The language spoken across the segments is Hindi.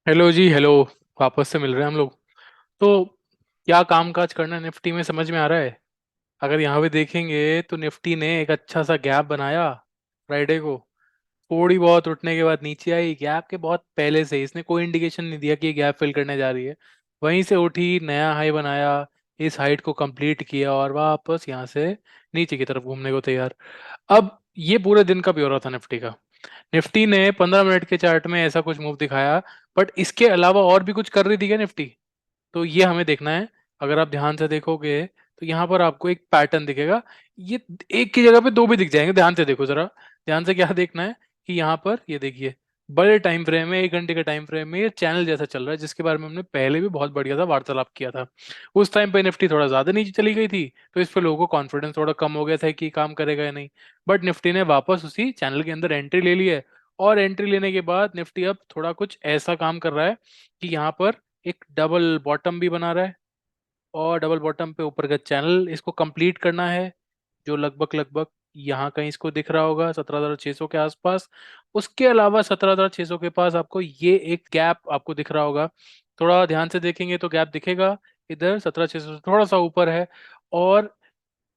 हेलो जी, हेलो। वापस से मिल रहे हैं हम लोग। तो क्या काम काज करना है निफ्टी में, समझ में आ रहा है? अगर यहाँ पे देखेंगे तो निफ्टी ने एक अच्छा सा गैप बनाया फ्राइडे को। थोड़ी बहुत उठने के बाद नीचे आई, गैप के बहुत पहले से इसने कोई इंडिकेशन नहीं दिया कि ये गैप फिल करने जा रही है। वहीं से उठी, नया हाई बनाया, इस हाइट को कंप्लीट किया और वापस यहाँ से नीचे की तरफ घूमने को तैयार। अब ये पूरे दिन का ब्यौरा था निफ्टी का। निफ्टी ने 15 मिनट के चार्ट में ऐसा कुछ मूव दिखाया, बट इसके अलावा और भी कुछ कर रही थी क्या निफ्टी? तो ये हमें देखना है। अगर आप ध्यान से देखोगे तो यहाँ पर आपको एक पैटर्न दिखेगा। ये एक की जगह पे दो भी दिख जाएंगे, ध्यान से देखो जरा। ध्यान से क्या देखना है कि यहाँ पर ये देखिए, बड़े टाइम फ्रेम में, 1 घंटे के टाइम फ्रेम में ये चैनल जैसा चल रहा है, जिसके बारे में हमने पहले भी बहुत बढ़िया सा वार्तालाप किया था। उस टाइम पे निफ्टी थोड़ा ज्यादा नीचे चली गई थी, तो इस पे लोगों को कॉन्फिडेंस थोड़ा कम हो गया था कि काम करेगा या नहीं। बट निफ्टी ने वापस उसी चैनल के अंदर एंट्री ले ली है। और एंट्री लेने के बाद निफ्टी अब थोड़ा कुछ ऐसा काम कर रहा है कि यहाँ पर एक डबल बॉटम भी बना रहा है। और डबल बॉटम पे ऊपर का चैनल इसको कंप्लीट करना है, जो लगभग लगभग यहाँ कहीं इसको दिख रहा होगा 17,600 के आसपास। उसके अलावा 17,600 के पास आपको ये एक गैप आपको दिख रहा होगा। थोड़ा ध्यान से देखेंगे तो गैप दिखेगा, इधर 17,600 से थोड़ा सा ऊपर है। और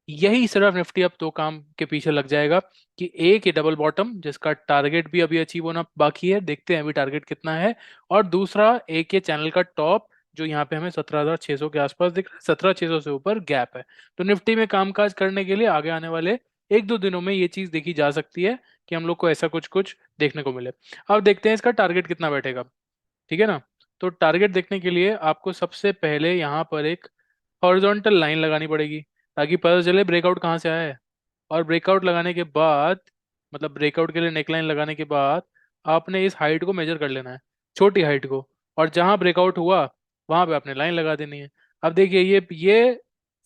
यही सिर्फ निफ्टी अब दो काम के पीछे लग जाएगा कि एक, ये डबल बॉटम जिसका टारगेट भी अभी अचीव होना बाकी है, देखते हैं अभी टारगेट कितना है। और दूसरा, एक ये चैनल का टॉप जो यहाँ पे हमें 17,600 के आसपास दिख रहा है, 17,600 से ऊपर गैप है। तो निफ्टी में कामकाज करने के लिए आगे आने वाले एक दो दिनों में ये चीज देखी जा सकती है कि हम लोग को ऐसा कुछ कुछ देखने को मिले। अब देखते हैं इसका टारगेट कितना बैठेगा। ठीक है ना? तो टारगेट देखने के लिए आपको सबसे पहले यहाँ पर एक हॉरिजॉन्टल लाइन लगानी पड़ेगी, ताकि पता चले ब्रेकआउट कहाँ से आया है। और ब्रेकआउट लगाने के बाद, मतलब ब्रेकआउट के लिए नेकलाइन लगाने के बाद, आपने इस हाइट को मेजर कर लेना है, छोटी हाइट को। और जहां ब्रेकआउट हुआ वहां पे आपने लाइन लगा देनी है। अब देखिए, ये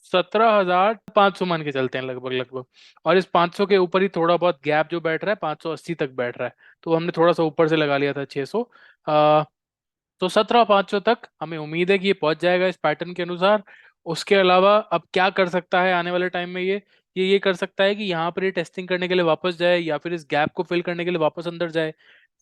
17,500 मान के चलते हैं लगभग लगभग। और इस 500 के ऊपर ही थोड़ा बहुत गैप जो बैठ रहा है, 580 तक बैठ रहा है। तो हमने थोड़ा सा ऊपर से लगा लिया था 600। तो 17,500 तक हमें उम्मीद है कि ये पहुंच जाएगा इस पैटर्न के अनुसार। उसके अलावा अब क्या कर सकता है आने वाले टाइम में, ये कर सकता है कि यहाँ पर ये टेस्टिंग करने के लिए वापस जाए, या फिर इस गैप को फिल करने के लिए वापस अंदर जाए।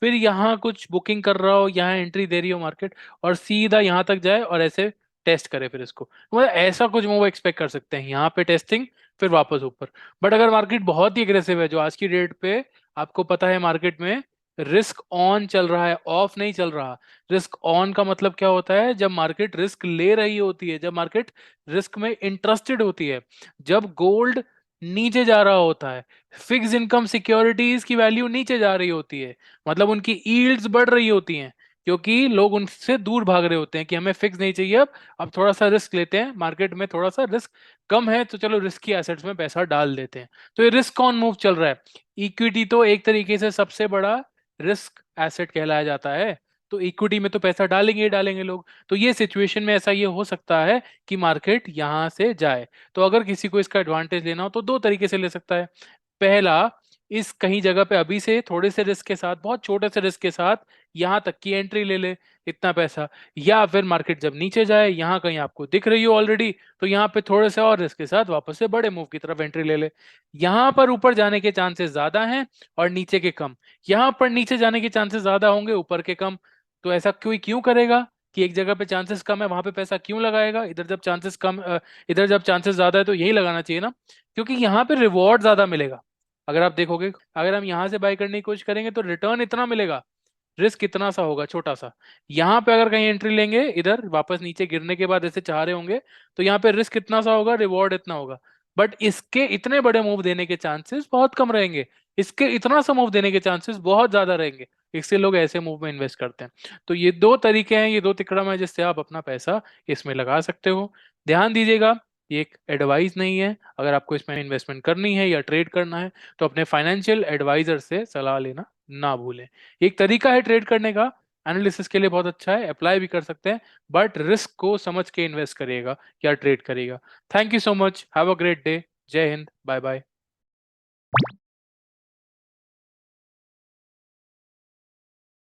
फिर यहाँ कुछ बुकिंग कर रहा हो, यहाँ एंट्री दे रही हो मार्केट, और सीधा यहाँ तक जाए और ऐसे टेस्ट करे फिर इसको। मतलब ऐसा कुछ मूव एक्सपेक्ट कर सकते हैं, यहाँ पे टेस्टिंग, फिर वापस ऊपर। बट अगर मार्केट बहुत ही अग्रेसिव है, जो आज की डेट पे आपको पता है मार्केट में रिस्क ऑन चल रहा है, ऑफ नहीं चल रहा। रिस्क ऑन का मतलब क्या होता है? जब मार्केट रिस्क ले रही होती है, जब मार्केट रिस्क में इंटरेस्टेड होती है, जब गोल्ड नीचे जा रहा होता है, फिक्स इनकम सिक्योरिटीज की वैल्यू नीचे जा रही होती है, मतलब उनकी यील्ड्स बढ़ रही होती हैं, क्योंकि लोग उनसे दूर भाग रहे होते हैं कि हमें फिक्स नहीं चाहिए, अब थोड़ा सा रिस्क लेते हैं, मार्केट में थोड़ा सा रिस्क कम है तो चलो रिस्की एसेट्स में पैसा डाल देते हैं। तो ये रिस्क ऑन मूव चल रहा है। इक्विटी तो एक तरीके से सबसे बड़ा रिस्क एसेट कहलाया जाता है। तो इक्विटी में तो पैसा डालेंगे ही डालेंगे लोग। तो ये सिचुएशन में ऐसा ये हो सकता है कि मार्केट यहां से जाए। तो अगर किसी को इसका एडवांटेज लेना हो तो दो तरीके से ले सकता है। पहला, इस कहीं जगह पे अभी से थोड़े से रिस्क के साथ, बहुत छोटे से रिस्क के साथ यहां तक की एंट्री ले ले, इतना पैसा। या फिर मार्केट जब नीचे जाए, यहां कहीं आपको दिख रही हो ऑलरेडी, तो यहाँ पे थोड़े से और रिस्क के साथ वापस से बड़े मूव की तरफ एंट्री ले ले। यहाँ पर ऊपर जाने के चांसेस ज्यादा हैं और नीचे के कम। यहाँ पर नीचे जाने के चांसेस ज्यादा होंगे, ऊपर के कम। तो ऐसा कोई क्यों करेगा कि एक जगह पे चांसेस कम है वहां पे पैसा क्यों लगाएगा? इधर जब चांसेस ज्यादा है तो यही लगाना चाहिए ना, क्योंकि यहाँ पे रिवॉर्ड ज्यादा मिलेगा। अगर आप देखोगे, अगर हम यहाँ से बाय करने की कोशिश करेंगे तो रिटर्न इतना मिलेगा, रिस्क इतना सा होगा छोटा सा। यहाँ पे अगर कहीं एंट्री लेंगे, इधर वापस नीचे गिरने के बाद ऐसे चाह रहे होंगे, तो यहाँ पे रिस्क इतना सा होगा, रिवॉर्ड इतना होगा। बट इसके इतने बड़े मूव देने के चांसेस बहुत कम रहेंगे, इसके इतना सा मूव देने के चांसेस बहुत ज्यादा रहेंगे। इससे लोग ऐसे मूव में इन्वेस्ट करते हैं। तो ये दो तरीके हैं, ये दो तिकड़म है जिससे आप अपना पैसा इसमें लगा सकते हो। ध्यान दीजिएगा, ये एक एडवाइस नहीं है। अगर आपको इसमें इन्वेस्टमेंट करनी है या ट्रेड करना है तो अपने फाइनेंशियल एडवाइजर से सलाह लेना ना भूलें। एक तरीका है ट्रेड करने का, एनालिसिस के लिए बहुत अच्छा है, अप्लाई भी कर सकते हैं। बट रिस्क को समझ के इन्वेस्ट करिएगा, क्या ट्रेड करिएगा। Thank you so much, have a great day. जय हिंद, बाय बाय।